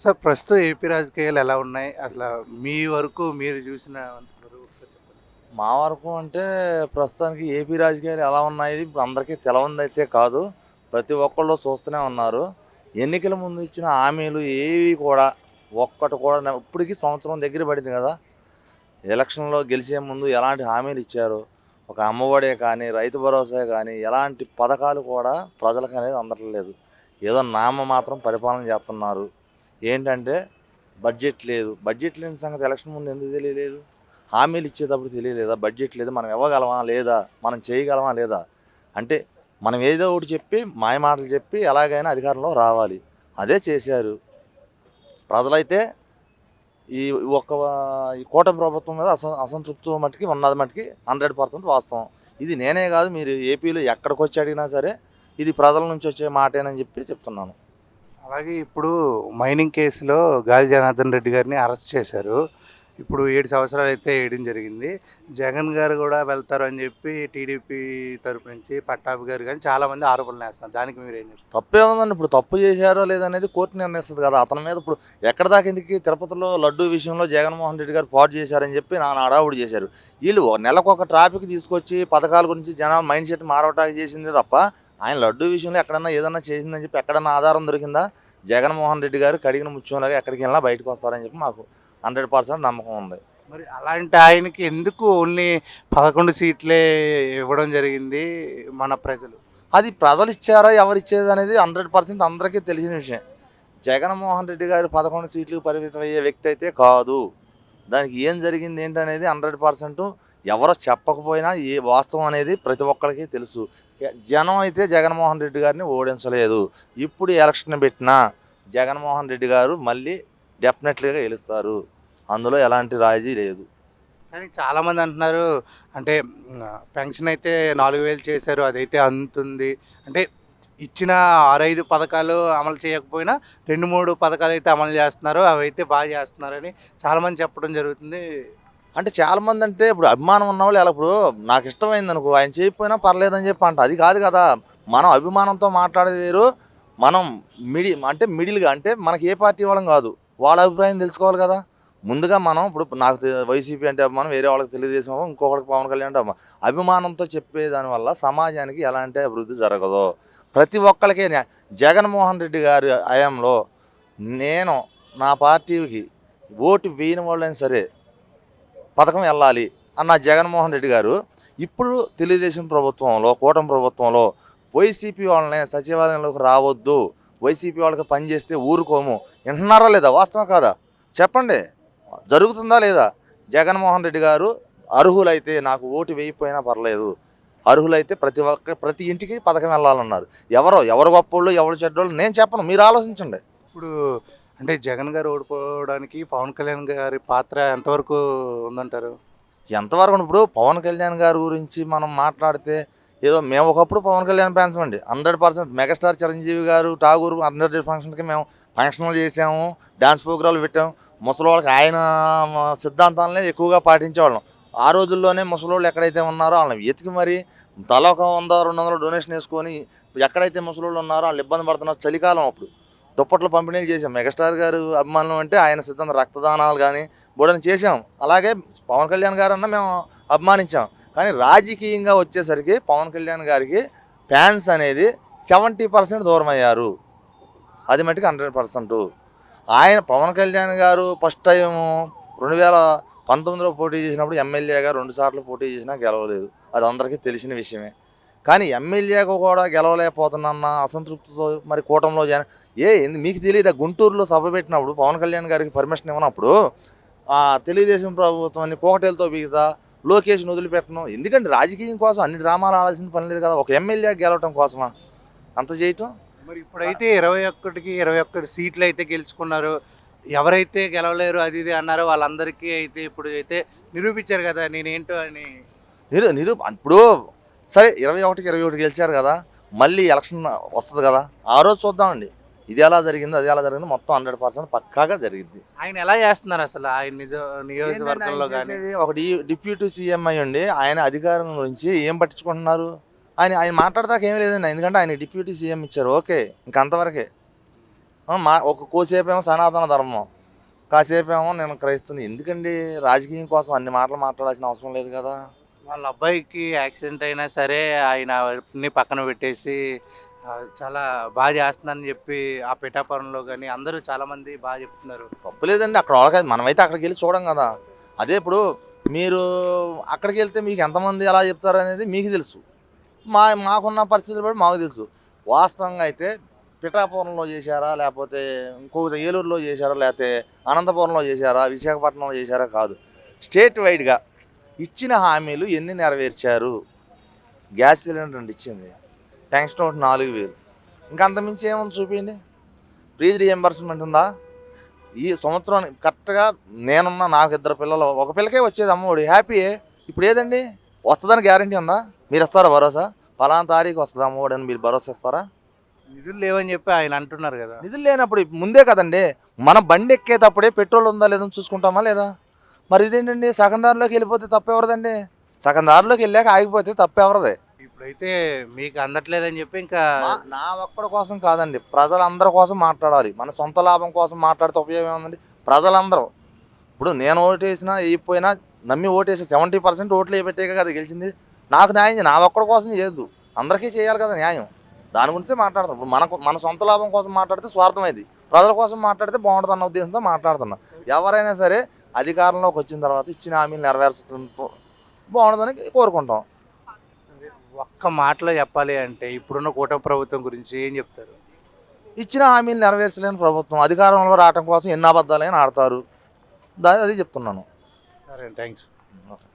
Sir ప్రస్తుతం AP రాజకీయాలు ఎలా ఉన్నాయి? మీ వరకు మీరు చూసిన వరకు ఒకసారి చెప్పండి. మా వరకు అంటే ప్రస్తుతానికి ఏపీ రాజకీయాలు ఎలా ఉన్నాయి ఇప్పుడు అందరికీ తెలవందైతే కాదు. ప్రతి ఒక్కళ్ళు చూస్తూనే ఉన్నారు. ఎన్నికల ముందు ఇచ్చిన హామీలు ఏవి కూడా ఒక్కటి కూడా ఇప్పటికి సంవత్సరం దగ్గర పడింది కదా! ఎలక్షన్‌లో గెలిచే ముందు ఎలాంటి హామీలు ఇచ్చారో, ఒక అమ్మఒడే కానీ, రైతు భరోసా కానీ ఎలాంటి పథకాలు కూడా ప్రజలకనేది అందట్లేదు. ఏదో నామమాత్రం పరిపాలన చేస్తున్నారు. ఏంటంటే బడ్జెట్ లేదు. బడ్జెట్ లేని సంగతి ఎలక్షన్ ముందు ఎందుకు తెలియలేదు? హామీలు ఇచ్చేటప్పుడు తెలియలేదా? బడ్జెట్ లేదు. మనం ఇవ్వగలమా? లేదా? మనం చేయగలమా? లేదా? అంటే మనం ఏదో ఒకటి చెప్పి మాయమాటలు చెప్పి ఎలాగైనా అధికారంలో రావాలి. అదే చేశారు. ప్రజలైతే ఈ ఒక్క ఈ కూటమి ప్రభుత్వం మీద అసంతృప్తి మట్టుకి ఉన్నది మట్టుకి 100% వాస్తవం. ఇది నేనే కాదు మీరు ఏపీలో ఎక్కడికొచ్చి అడిగినా సరే ఇది ప్రజల నుంచి వచ్చే మాటేనని చెప్పి చెప్తున్నాను. అలాగే ఇప్పుడు మైనింగ్ కేసులో గాలి జనార్దన్ రెడ్డి గారిని అరెస్ట్ చేశారు. ఇప్పుడు 7 సంవత్సరాలు అయితే వేయడం జరిగింది. జగన్ గారు కూడా వెళ్తారు అని చెప్పి టీడీపీ తరపు నుంచి పట్టాభి గారు గాని చాలామంది ఆరోపణలు వేస్తున్నారు. దానికి మీరేం చెప్తారు? తప్పేముందండి ఇప్పుడు తప్పు చేశారో లేదనేది కోర్టు నిర్ణయిస్తుంది కదా! అతని మీద ఇప్పుడు ఎక్కడి దాకా ఎందుకు తిరుపతిలో లడ్డూ విషయంలో జగన్మోహన్ రెడ్డి గారు పాడు చేశారని చెప్పి నానా హడావుడి చేశారు. వీళ్ళు నెలకొక ట్రాఫిక్ తీసుకొచ్చి పథకాల గురించి జనాల మైండ్ సెట్ మారవటానికి చేసిందే తప్ప ఆయన లడ్డూ విషయంలో ఎక్కడన్నా ఏదన్నా చేసిందని చెప్పి ఎక్కడన్నా ఆధారం దొరికిందా? జగన్మోహన్ రెడ్డి గారు కడిగిన ముత్యంలాగా ఎక్కడికి వెళ్ళినా బయటకు వస్తారని చెప్పి మాకు 100% నమ్మకం ఉంది. మరి అలాంటి ఆయనకి ఎందుకు ఓన్లీ 11 సీట్లే ఇవ్వడం జరిగింది మన ప్రజలు? అది ప్రజలు ఇచ్చారా ఎవరు ఇచ్చేది అనేది 100% అందరికీ తెలిసిన విషయం. జగన్మోహన్ రెడ్డి గారు 11 సీట్లకు పరిమితం అయ్యే వ్యక్తి అయితే కాదు. దానికి ఏం జరిగింది ఏంటనేది 100% ఎవరో చెప్పకపోయినా ఏ వాస్తవం అనేది ప్రతి ఒక్కరికి తెలుసు. జనం అయితే జగన్మోహన్ రెడ్డి గారిని ఓడించలేదు. ఇప్పుడు ఎలక్షన్ పెట్టినా జగన్మోహన్ రెడ్డి గారు మళ్ళీ డెఫినెట్లీగా గెలుస్తారు. అందులో ఎలాంటి రాజీ లేదు. కానీ చాలామంది అంటున్నారు అంటే పెన్షన్ అయితే 4000 చేశారు. అదైతే అందుతుంది. అంటే ఇచ్చిన 6, 5 పథకాలు అమలు చేయకపోయినా 2, 3 పథకాలు అయితే అమలు చేస్తున్నారు. అవైతే బాగా చేస్తున్నారని చాలామంది చెప్పడం జరుగుతుంది. అంటే చాలామంది అంటే ఇప్పుడు అభిమానం ఉన్నవాళ్ళు ఎలా ఇప్పుడు నాకు ఇష్టమైంది అనుకో ఆయన చేయకపోయినా పర్లేదని చెప్పి అంట అది కాదు కదా. మనం అభిమానంతో మాట్లాడేది వేరు. మనం అంటే మిడిల్గా అంటే మనకి ఏ పార్టీ వాళ్ళం కాదు. వాళ్ళ అభిప్రాయం తెలుసుకోవాలి కదా. ముందుగా మనం ఇప్పుడు నాకు వైసీపీ అంటే అభిమానం, వేరే వాళ్ళకి తెలుగుదేశం అవ్వం, ఇంకొకరికి పవన్ కళ్యాణ్ అంటే అభిమానంతో చెప్పేదాని వల్ల సమాజానికి ఎలాంటి అభివృద్ధి జరగదు. ప్రతి ఒక్కరికి జగన్మోహన్ రెడ్డి గారి హయాంలో నేను నా పార్టీకి ఓటు వేయని వాళ్ళైనా సరే పథకం వెళ్ళాలి అన్న జగన్మోహన్ రెడ్డి గారు ఇప్పుడు తెలుగుదేశం ప్రభుత్వంలో కూటమి ప్రభుత్వంలో వైసీపీ వాళ్ళని సచివాలయంలోకి రావద్దు, వైసీపీ వాళ్ళకి పనిచేస్తే ఊరుకోము వింటున్నారా లేదా? వాస్తవం కాదా చెప్పండి. జరుగుతుందా లేదా? జగన్మోహన్ రెడ్డి గారు అర్హులైతే నాకు ఓటు వేయకపోయినా పర్లేదు, అర్హులైతే ప్రతి ఇంటికి పథకం వెళ్ళాలన్నారు. ఎవరు గొప్పోళ్ళు ఎవరు చెడ్డోళ్ళు నేను చెప్పను, మీరు ఆలోచించండి. ఇప్పుడు అంటే జగన్ గారు ఓడిపోవడానికి పవన్ కళ్యాణ్ గారి పాత్ర ఎంతవరకు ఉందంటారు? ఎంతవరకు ఇప్పుడు పవన్ కళ్యాణ్ గారి గురించి మనం మాట్లాడితే ఏదో మేము ఒకప్పుడు పవన్ కళ్యాణ్ ఫ్యాన్స్ అండి. 100% మెగాస్టార్ చిరంజీవి గారు ఠాగూర్ 100 ఫంక్షన్కి మేము ఫంక్షన్లు చేసాము, డ్యాన్స్ ప్రోగ్రాంలు పెట్టాము. ముసలి వాళ్ళకి ఆయన సిద్ధాంతాలనే ఎక్కువగా పాటించేవాళ్ళం. ఆ రోజుల్లోనే ముసలోళ్ళు ఎక్కడైతే ఉన్నారో వాళ్ళని వెతికి మరి తల ఒక 100-200 డొనేషన్ వేసుకొని ఎక్కడైతే ముసలోళ్ళు ఉన్నారో వాళ్ళు ఇబ్బంది పడుతున్నారు. చలికాలం అప్పుడు దుప్పట్లు పంపిణీలు చేసాం. మెగాస్టార్ గారు అభిమానులు అంటే ఆయన సిద్ధాంతం రక్తదానాలు కానీ బోడని చేసాం. అలాగే పవన్ కళ్యాణ్ గారు అన్న మేము అభిమానించాం. కానీ రాజకీయంగా వచ్చేసరికి పవన్ కళ్యాణ్ గారికి ఫ్యాన్స్ అనేది 70% దూరం అయ్యారు. అది మటుకు 100%. ఆయన పవన్ కళ్యాణ్ గారు ఫస్ట్ టైం 2019లో పోటీ చేసినప్పుడు ఎమ్మెల్యేగా 2 సార్లు పోటీ చేసినా గెలవలేదు. అది అందరికీ తెలిసిన విషయమే. కానీ ఎమ్మెల్యేగా కూడా గెలవలేకపోతున్న అసంతృప్తితో మరి కూటమిలో మీకు తెలియదా? గుంటూరులో సభ పెట్టినప్పుడు పవన్ కళ్యాణ్ గారికి పర్మిషన్ ఇవ్వనప్పుడు తెలుగుదేశం ప్రభుత్వాన్ని కోకటేలతో బిగుతా లోకేష్ని వదిలిపెట్టడం ఎందుకంటే రాజకీయం కోసం అన్ని డ్రామాలు ఆడాల్సిన పని లేదు కదా. ఒక ఎమ్మెల్యే గెలవటం కోసమా అంత చేయటం? మరి ఇప్పుడైతే 21కి 21 సీట్లు అయితే గెలుచుకున్నారు. ఎవరైతే గెలవలేరు అది ఇది అన్నారో వాళ్ళందరికీ అయితే ఇప్పుడు అయితే నిరూపించారు కదా నేనేంటో అని. ఇప్పుడు సరే 21కి 21 గెలిచారు కదా, మళ్ళీ ఎలక్షన్ వస్తుంది కదా, ఆ రోజు చూద్దామండి. ఇది ఎలా జరిగిందో అది ఎలా జరిగిందో మొత్తం 100% పక్కాగా జరిగింది. ఆయన ఎలా చేస్తున్నారు అసలు ఆయన నియోజకవర్గంలో కానీ? ఒక డిప్యూటీ సీఎం అయ్యండి ఆయన అధికారం గురించి ఏం పట్టించుకుంటున్నారు? ఆయన ఆయన మాట్లాడదాకా ఏం లేదండి. ఎందుకంటే ఆయన డిప్యూటీ సీఎం ఇచ్చారు, ఓకే, ఇంకంతవరకే. ఒక కోసేపు ఏమో సనాతన ధర్మం, కాసేపు ఏమో నేను క్రైస్తవుని. ఎందుకండి రాజకీయం కోసం అన్ని మాటలు మాట్లాడాల్సిన అవసరం లేదు కదా. వాళ్ళ అబ్బాయికి యాక్సిడెంట్ అయినా సరే ఆయన ని పక్కన పెట్టేసి చాలా బాగా చేస్తున్నారని చెప్పి ఆ పిఠాపురంలో కానీ అందరూ చాలామంది బాగా చెప్తున్నారు. తప్పు లేదండి, అక్కడ వాళ్ళకి మనమైతే అక్కడికి వెళ్ళి చూడం కదా. అదే ఇప్పుడు మీరు అక్కడికి వెళ్తే మీకు ఎంతమంది ఎలా చెప్తారు అనేది మీకు తెలుసు, మాకున్న పరిస్థితులు బట్టి మాకు తెలుసు. వాస్తవంగా అయితే పిఠాపురంలో చేశారా, లేకపోతే ఇంకొక ఏలూరులో చేశారా, లేకపోతే అనంతపురంలో చేశారా, విశాఖపట్నంలో చేశారా కాదు, స్టేట్ వైడ్గా ఇచ్చిన హామీలు ఎన్ని నెరవేర్చారు. గ్యాస్ సిలిండర్ అండి ఇచ్చింది, పెన్షన్ ఒకటి 4000, ఇంకా అంతమించి ఏముంది చూపించండి. ప్లీజ్ రీఎంబర్స్మెంట్ ఉందా? ఈ సంవత్సరం కరెక్ట్గా నేనున్న నాకు 2 పిల్లలు, ఒక పిల్లకే వచ్చేది అమ్మఒడి, హ్యాపీయే. ఇప్పుడు ఏదండి వస్తుందని గ్యారంటీ ఉందా? మీరు ఇస్తారా భరోసా? ఫలానా తారీఖు వస్తుంది అమ్మఒడి అని మీరు భరోసా ఇస్తారా? నిధులు లేవని చెప్పి ఆయన అంటున్నారు కదా. నిధులు లేనప్పుడు ముందే కదండి మనం బండి ఎక్కేటప్పుడే పెట్రోల్ ఉందా లేదని చూసుకుంటామా లేదా? మరి ఇదేంటండి సగం దారిలోకి వెళ్ళిపోతే తప్పెవరదండి? సగం దారిలోకి వెళ్ళాక ఆగిపోతే తప్పెవరదే? ఇప్పుడైతే మీకు అందట్లేదని చెప్పి ఇంకా నా ఒక్కడి కోసం కాదండి, ప్రజలందరి కోసం మాట్లాడాలి. మన సొంత లాభం కోసం మాట్లాడితే ఉపయోగం ఏముందండి? ప్రజలందరూ ఇప్పుడు నేను ఓటేసినా వేయకపోయినా నమ్మి ఓటేసి 70% ఓట్లు వేయబట్టే కదా గెలిచింది. నాకు న్యాయం నా ఒక్కడి కోసం చేయొద్దు, అందరికీ చేయాలి కదా న్యాయం. దాని గురించే మాట్లాడుతాం. ఇప్పుడు మన సొంత లాభం కోసం మాట్లాడితే స్వార్థం అయింది, ప్రజల కోసం మాట్లాడితే బాగుంటుంది అన్న ఉద్దేశంతో మాట్లాడుతున్నా. ఎవరైనా సరే అధికారంలోకి వచ్చిన తర్వాత ఇచ్చిన హామీలు నెరవేర్చడం బాగుంటుందని కోరుకుంటాం. ఒక్క మాటలో చెప్పాలి అంటే ఇప్పుడున్న కూటమి ప్రభుత్వం గురించి ఏం చెప్తారు? ఇచ్చిన హామీలు నెరవేర్చలేని ప్రభుత్వం, అధికారంలో రావడం కోసం ఎన్ని అబద్ధాలైనా ఆడతారు, అది చెప్తున్నాను. సరే, థ్యాంక్స్. ఓకే.